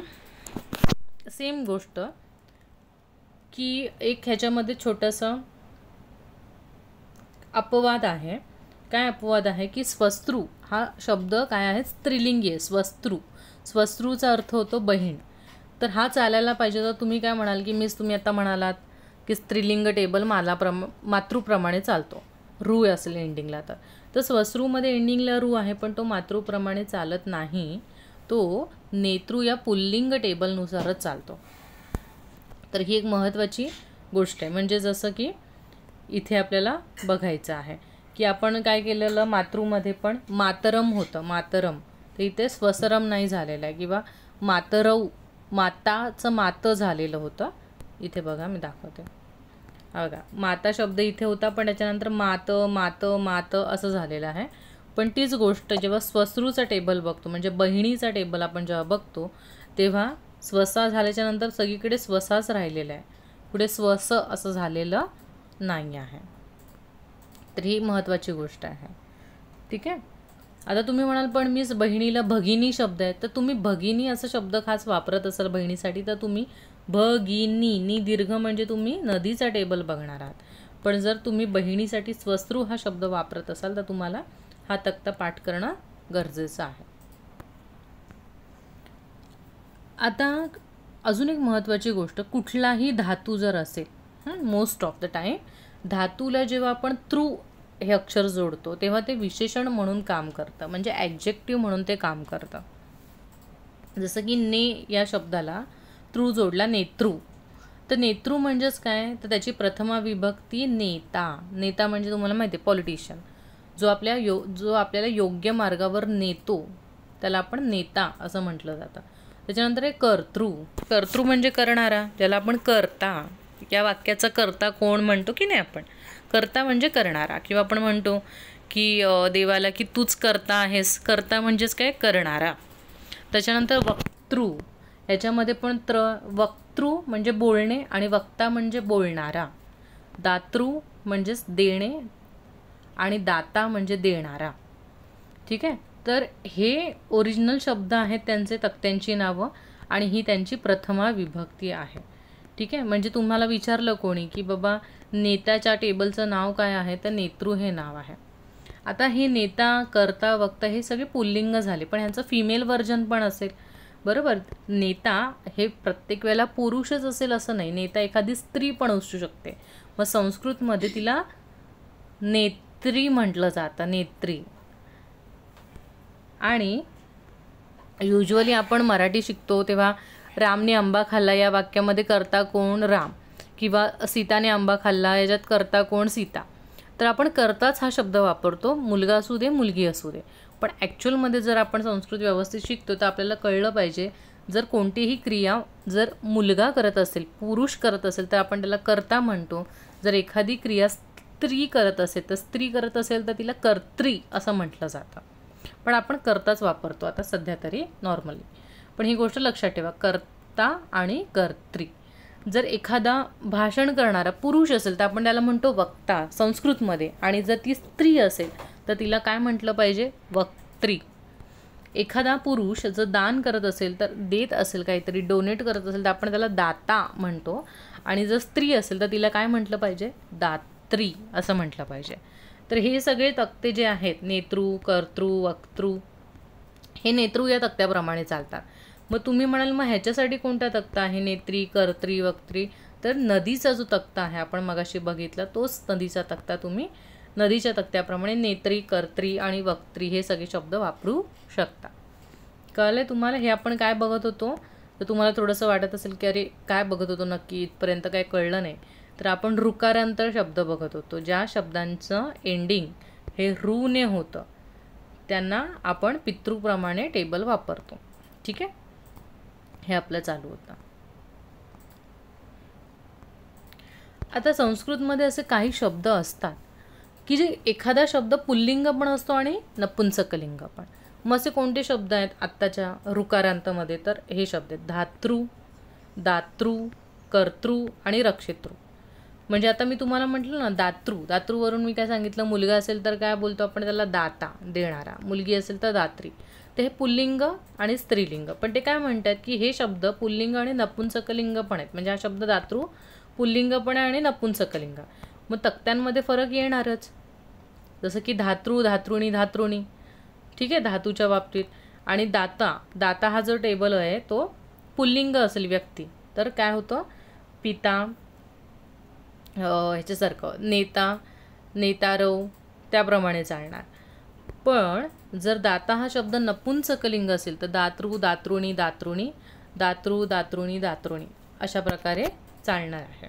सेम गोष्ट की एक ह्याच्यामध्ये छोटंसं अपवाद आहे, काय अपवाद आहे की स्वस्त्रू हा शब्द काय आहे, स्त्रीलिंगी आहे. स्वस्त्रू, स्वस्त्रूचा अर्थ होतो बहीण. तर हा चालायला पाहिजे. तर तुम्ही काय म्हणाल की तुम्ही आता म्हणालात की स्त्रीलिंग टेबल मातृप्रमाणे चालतो, रू असेल एंडिंगला. तर स्वस्रूमध्ये एंडिंगला रू आहे, पण तो मातृप्रमाणे चालत नाही, तो नेतृ या पुल्लिंग टेबलनुसारच चालतो. तर ही एक महत्त्वाची गोष्ट आहे. म्हणजे जसं की इथे आपल्याला बघायचं आहे की आपण काय केलेलं, मातृमध्ये पण मातरम होतं, मातरम. तर इथे स्वसरम नाही झालेलं आहे, किंवा मातरऊ, माताचं मात झालेलं होतं. इथे बघा मी दाखवते, बघा माता शब्द इथे होता, पण त्याच्यानंतर मात मात मात असं झालेलं आहे. पण तीच गोष्ट जेव्हा स्वस्रूचा टेबल बघतो, म्हणजे बहिणीचा टेबल आपण जेव्हा बघतो, तेव्हा स्वसा झाल्याच्यानंतर सगळीकडे स्वसाच राहिलेला आहे, पुढे स्वस असं झालेलं नाही आहे. तर ही महत्त्वाची गोष्ट आहे. ठीक आहे. आता तुम्ही म्हणाल पण मी बहिणीला भगिनी शब्द आहे, तर तुम्ही भगिनी असं शब्द खास वापरत असाल बहिणीसाठी, तर तुम्ही भगिनी, नी दीर्घ म्हणजे तुम्ही नदीचा टेबल बघणार आहात. पण जर तुम्ही बहिणीसाठी स्वस्त्रू हा शब्द वापरत असाल, तर तुम्हाला हा तक्ता पाठ करणं गरजेचं आहे. आता अजून एक महत्त्वाची गोष्ट, कुठलाही धातू जर असेल, मोस्ट ऑफ द टाईम धातूला जेव्हा आपण तृ हे अक्षर जोडतो, तेव्हा ते विशेषण म्हणून काम करतं, म्हणजे ॲडजेक्टिव्ह म्हणून ते काम करतं. जसं की ने या शब्दाला तृ जोडला, नेतृ. तर नेतृ म्हणजेच काय, तर त्याची प्रथमा विभक्ती नेता. नेता म्हणजे तुम्हाला माहिती आहे पॉलिटिशियन, जो आपल्याला योग्य मार्गावर नेतो, त्याला आपण नेता असं म्हटलं जातं. त्याच्यानंतर आहे कर्तृ. कर्तृ म्हणजे करणारा, ज्याला आपण कर्ता, या वाक्याचा कर्ता कोण म्हणतो की नाही आपण, कर्ता म्हणजे करणारा. किंवा आपण म्हणतो की देवाला की तूच कर्ता आहेस, कर्ता म्हणजेच काय, करणारा. त्याच्यानंतर वक्तृ, याच्यामध्ये पण वक्तृ म्हणजे बोलणे आणि वक्ता म्हणजे बोलणारा. दातृ म्हणजेच देणे आणि दाता म्हणजे देणारा. ठीक आहे. तर हे ओरिजिनल शब्द आहेत त्यांचे, तक्त्यांची नावं, आणि ही त्यांची प्रथमा विभक्ती आहे. ठीक आहे. म्हणजे तुम्हाला विचारलं कोणी की बाबा नेत्याच्या टेबलचं नाव काय आहे, तर नेतृ हे नाव आहे. आता हे नेता, कर्ता, वक्ता हे सगळे पुल्लिंग झाले, पण ह्यांचं फिमेल व्हर्जन पण असेल, बरोबर. नेता हे प्रत्येक वेळेला पुरुषच असेल असं नाही, नेता एखादी स्त्री पण असू शकते. मग संस्कृतमध्ये तिला नेत्री म्हटलं जातं, नेत्री. आणि युजली आपण मराठी शिकतो तेव्हा रामने आंबा खाल्ला या वाक्यामध्ये कर्ता कोण, राम. किंवा सीताने आंबा खाल्ला, याच्यात कर्ता कोण, सीता. तर आपण कर्ताच हा शब्द वापरतो, मुलगा असू दे मुलगी असू दे. पण ॲक्च्युअलमध्ये जर आपण संस्कृत व्यवस्थित शिकतो तर आपल्याला कळलं पाहिजे, जर कोणतीही क्रिया जर मुलगा करत असेल, पुरुष करत असेल, तर आपण त्याला कर्ता म्हणतो. जर एखादी क्रिया स्त्री करत असेल, तर स्त्री करत असेल तर तिला कर्त्री असं म्हटलं जातं. पण आपण कर्ताच वापरतो आता सध्या तरी नॉर्मली. पण ही गोष्ट लक्षात ठेवा, कर्ता आणि कर्त्री. जर एखादा भाषण करणारा पुरुष असेल तर आपण त्याला म्हणतो वक्ता संस्कृतमध्ये, आणि जर ती स्त्री असेल तर तिला काय म्हटलं पाहिजे, वक्त्री. एखादा पुरुष जर दान करत असेल, तर देत असेल काहीतरी, डोनेट करत असेल, तर आपण त्याला दाता म्हणतो. आणि जर स्त्री असेल तर तिला काय म्हटलं पाहिजे, दात्री असं म्हटलं पाहिजे. तर हे सगळे तक्ते जे आहेत, नेतृ, कर्तृ, वक्तृ, हे नेतृ या तक्त्याप्रमाणे चालतात. मग तुम्ही म्हणाल मग ह्याच्यासाठी कोणता तक्ता आहे, नेत्री, कर्त्री, वक्त्री. तर नदीचा जो तक्ता आहे आपण मगाशी बघितला, तोच नदीचा तक्ता तुम्ही नदीच्या तक्त्याप्रमाणे नेत्री, कर्त्री आणि वक्त्री हे सगळे शब्द वापरू शकता. कळलं तुम्हाला हे आपण काय बघत होतो. तर तुम्हाला थोडंसं वाटत असेल की अरे काय बघत होतो नक्की, इथपर्यंत काय कळलं नाही. तर आपण ऋकारांतर शब्द बघत होतो, ज्या शब्दांचं एंडिंग हे ऋने होतं त्यांना आपण पितृप्रमाणे टेबल वापरतो. ठीक आहे, हे आपलं चालू होतं. आता संस्कृतमध्ये असे काही शब्द असतात की जे एखादा शब्द पुल्लिंग पण असतो आणि नपुंसकलिंग पण. मग असे कोणते शब्द आहेत आत्ताच्या ऋकारांतामध्ये, तर हे शब्द आहेत धातृ, दातृ, कर्तृ आणि रक्षितृ. म्हणजे आता मी तुम्हाला म्हटलं ना दातृ, दातृवरून मी काय सांगितलं, मुलगा असेल तर काय बोलतो आपण त्याला, दाता देणारा. मुलगी असेल तर दात्री. तर हे पुल्लिंग आणि स्त्रीलिंग. पण ते काय म्हणतात की हे शब्द पुल्लिंग आणि नपुंसकलिंग पण आहेत. म्हणजे हा शब्द दातृ पुल्लिंग पण आहे आणि नपुंसकलिंग. मग तक्त्यांमध्ये फरक येणारच. जसं की धातृ, धातृणी, धातृणी, ठीक आहे, धातूच्या बाबतीत. आणि दाता, दाता हा जो टेबल आहे तो पुल्लिंग असेल व्यक्ती, तर काय होतं, पिता, ह्याच्यासारखं नेता, नेतारव, त्याप्रमाणे चालणार. पण जर दाता हा शब्द नपुंसकलिंग असेल तर दातृ, दातृणी, दातृणी, दातृ, दातृणी, दातृणी अशा प्रकारे चालणार आहे.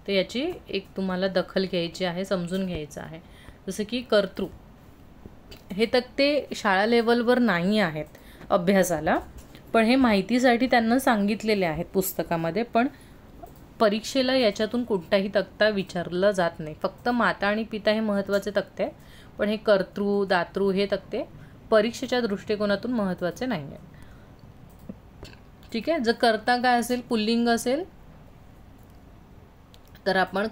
तर याची एक तुम्हाला दखल घ्यायची आहे, समजून घ्यायचं आहे. जसं की कर्तृ, हे तक्ते शाळा लेवलवर नाही आहेत अभ्यासाला, पण हे माहितीसाठी त्यांना सांगितलेले आहेत पुस्तकामध्ये. पण परीक्षेला याच्यातून कोणताही तक्ता विचारला जात नाही. फक्त माता आणि पिता हे महत्त्वाचे तक्ते आहेत, पण हे कर्तृ, दातृ हे तक्ते परीक्षेच्या दृष्टिकोनातून महत्त्वाचे नाही आहेत. ठीक आहे. जर कर्ता काय असेल, पुल्लिंग असेल तर आपण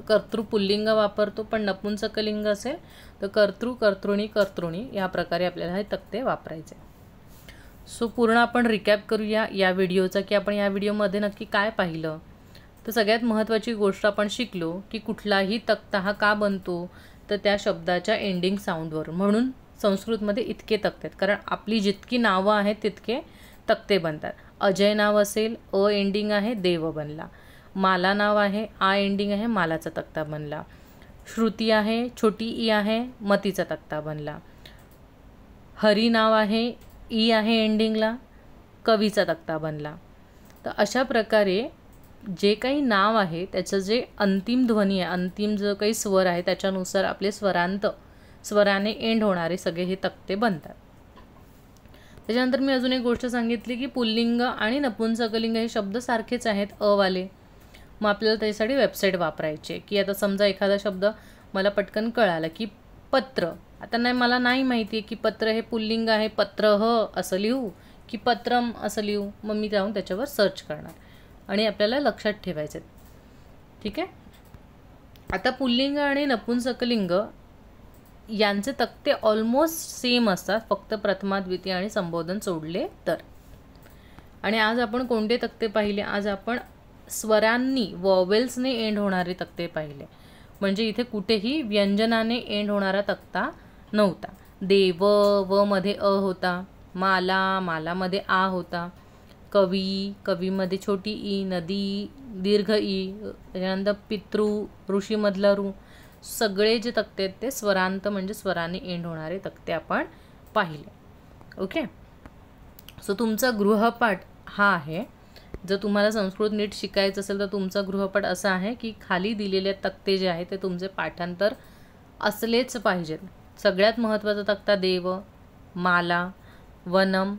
कर्तृ पुल्लिंग वापरतो, पण नपुंसकलिंग असेल तर कर्तृ, कर्तृणी, कर्तृणी या प्रकारे आपल्याला हे तक्ते वापरायचे. सो पूर्ण आपण रिकॅप करूया या व्हिडिओचा, की आपण या व्हिडिओमध्ये नक्की काय पाहिलं. तर सगळ्यात महत्त्वाची गोष्ट आपण शिकलो की कुठलाही तक्ता हा का बनतो, तर त्या शब्दाच्या एंडिंग साऊंडवर. म्हणून संस्कृतमध्ये इतके तक्ते आहेत, कारण आपली जितकी नावं आहेत तितके तक्ते बनतात. अजय नाव असेल, अ एंडिंग आहे, देव बनला. माला नाव आहे, आ एंडिंग आहे, मालाचा तक्ता बनला. श्रुती आहे, छोटी ई आहे, मतीचा तक्ता बनला. हरी नाव आहे, ई आहे एंडिंगला, कवीचा तक्ता बनला. तर अशा प्रकारे जे काही नाव आहे त्याचं जे अंतिम ध्वनी आहे, अंतिम जो काही स्वर आहे त्याच्यानुसार आपले स्वराने एंड होणारे सगळे हे तक्ते बनतात. त्याच्यानंतर मी अजून एक गोष्ट सांगितली की पुल्लिंग आणि नपुंसकलिंग हे शब्द सारखेच आहेत, अवाले. मग आपल्याला त्यासाठी वेबसाईट वापरायची आहे. की आता समजा एखादा शब्द मला पटकन कळाला की पत्र, आता मला नाही माहिती आहे की पत्र हे पुल्लिंग आहे, पत्र असं लिहू की पत्रम असं लिहू. मग मी जाऊन त्याच्यावर सर्च करणार आणि आपल्याला लक्षात ठेवायचं. ठीक आहे. आता पुल्लिंग आणि नपुंसकलिंग यांचे तक्ते ऑलमोस्ट सेम असतात, फक्त प्रथमा, द्वितीय आणि संबोधन सोडले तर. आणि आज आपण कोणते तक्ते पाहिले, आज आपण स्वरांनी, वॉवेल्सने एंड होणारे तक्ते पाहिले. म्हणजे इथे कुठेही व्यंजनाने एंड होणारा तक्ता नव्हता. देव, व मध्ये अ होता. माला, मालामध्ये आ होता. कवी, कवीमध्ये छोटी ई, नदी दीर्घ ई, त्याच्यानंतर पितृ, ऋषीमधला ऋ. सगळे जे तक्ते आहेत ते स्वरांत म्हणजे स्वराने एंड होणारे तक्ते आपण पाहिले. ओके. सो तुमचा गृहपाठ हा आहे. जर तुम्हाला संस्कृत नीट शिकायचं असेल तर तुमचा गृहपाठ असा आहे की खाली दिलेले तक्ते जे आहे ते तुमचे पाठांतर असलेच पाहिजेत. सगळ्यात महत्त्वाचा तक्ता देव, माला, वनम,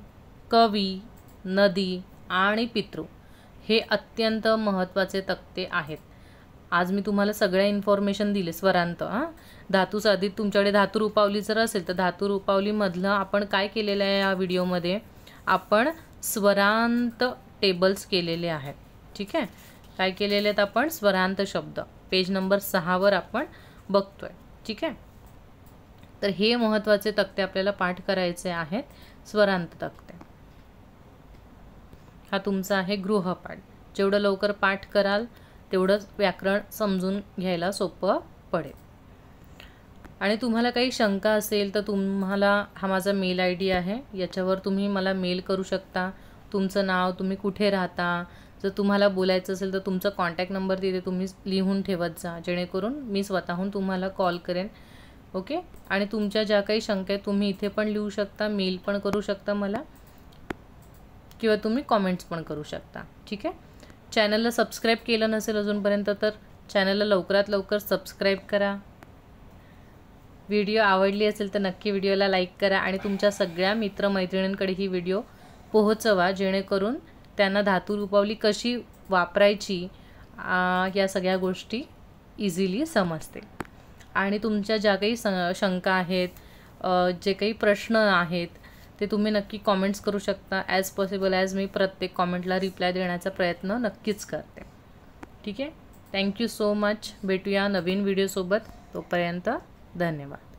कवी, नदी आणि पितृ हे अत्यंत महत्त्वाचे तक्ते आहेत. आज मी तुम्हाला सगळ्या इन्फॉर्मेशन दिले स्वरांत. धातूचा आधी तुमच्याकडे धातुरूपावली जर असेल तर धातुरूपावलीमधलं आपण काय केलेलं आहे या व्हिडिओमध्ये, आपण स्वरांत टेबल्स केलेले आहेत. ठीक आहे. काय केलेले आहेत आपण, स्वरांत शब्द पेज नंबर 6 आपण बघतोय. ठीक आहे. तर हे महत्त्वाचे तक्ते आपल्याला पाठ करायचे आहेत, स्वरांत तक्ते. हा तुमचा आहे गृहपाठ. जेवढं लवकर पाठ कराल तेवढंच व्याकरण समजून घ्यायला सोपं पडेल. आणि तुम्हाला काही शंका असेल तर तुम्हाला हा माझा मेल ID आहे, याच्यावर तुम्ही मला मेल करू शकता. तुमचं नाव, तुम्ही कुठे राहता, जर तुम्हाला बोलायचं असेल तर तुमचा कॉन्टॅक्ट नंबर तिथे तुम्ही लिहून ठेवत जा, जेणेकरून मी स्वतःहून तुम्हाला कॉल करेन. ओके. आणि तुमच्या ज्या काही शंका आहेत तुम्ही इथे पण लिहू शकता, मेल पण करू शकता मला, किंवा तुम्ही कॉमेंट्स पण करू शकता. ठीक आहे. चॅनलला सबस्क्राईब केलं नसेल अजूनपर्यंत तर चॅनलला लवकरात लवकर सबस्क्राईब करा. व्हिडिओ आवडली असेल तर नक्की व्हिडिओला लाईक करा आणि तुमच्या सगळ्या मित्रमैत्रिणींकडे ही व्हिडिओ पोहोचवा, जेणेकरून त्यांना धातुरूपावली कशी वापरायची या सगळ्या गोष्टी इझिली समजतील. आणि तुमच्या ज्या काही शंका आहेत, जे काही प्रश्न आहेत ते तुम्ही नक्की कॉमेंट्स करू शकता. ॲज पॉसिबल ॲज मी प्रत्येक कॉमेंटला रिप्लाय देण्याचा प्रयत्न नक्कीच करते. ठीक आहे. Thank you so much. भेटूया नवीन व्हिडिओसोबत. तोपर्यंत धन्यवाद.